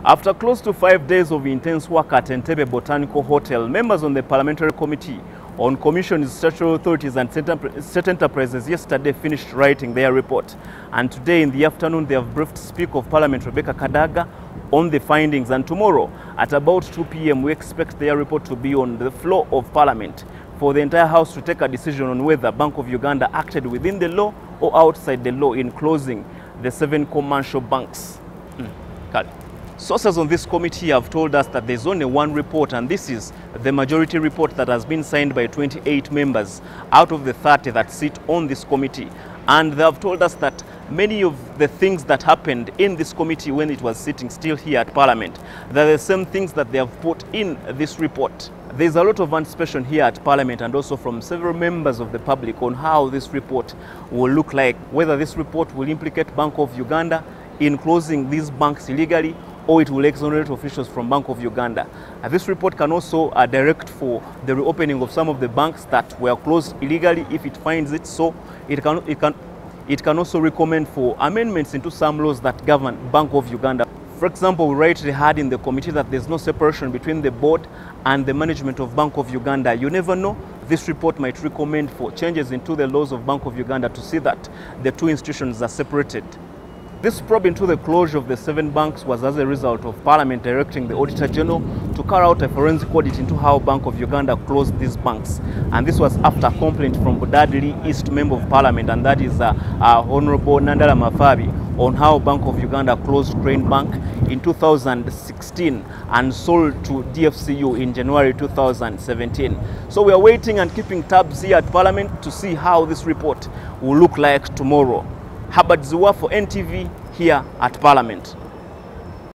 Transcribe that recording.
After close to 5 days of intense work at Entebbe Botanical Hotel, members on the Parliamentary Committee on Commissions, Statutory Authorities and State Enterprises yesterday finished writing their report. And today in the afternoon they have briefed Speaker of Parliament Rebecca Kadaga on the findings. And tomorrow at about 2 p.m. we expect their report to be on the floor of Parliament for the entire House to take a decision on whether Bank of Uganda acted within the law or outside the law in closing the 7 commercial banks. Sources on this committee have told us that there's only one report, and this is the majority report that has been signed by 28 members out of the 30 that sit on this committee. And they have told us that many of the things that happened in this committee when it was sitting still here at Parliament, they're the same things that they have put in this report. There's a lot of anticipation here at Parliament and also from several members of the public on how this report will look like, whether this report will implicate Bank of Uganda in closing these banks illegally, or it will exonerate officials from Bank of Uganda. This report can also direct for the reopening of some of the banks that were closed illegally if it finds it so. It can also recommend for amendments into some laws that govern Bank of Uganda. For example, we rightly heard in the committee that there's no separation between the board and the management of Bank of Uganda. You never know. This report might recommend for changes into the laws of Bank of Uganda to see that the two institutions are separated. This probe into the closure of the 7 banks was as a result of Parliament directing the Auditor General to carry out a forensic audit into how Bank of Uganda closed these banks. And this was after a complaint from Budadili East Member of Parliament, and that is Honorable Nandala Mafabi, on how Bank of Uganda closed Crane Bank in 2016 and sold to DFCU in January 2017. So we are waiting and keeping tabs here at Parliament to see how this report will look like tomorrow. Habad Ziwa for NTV here at Parliament.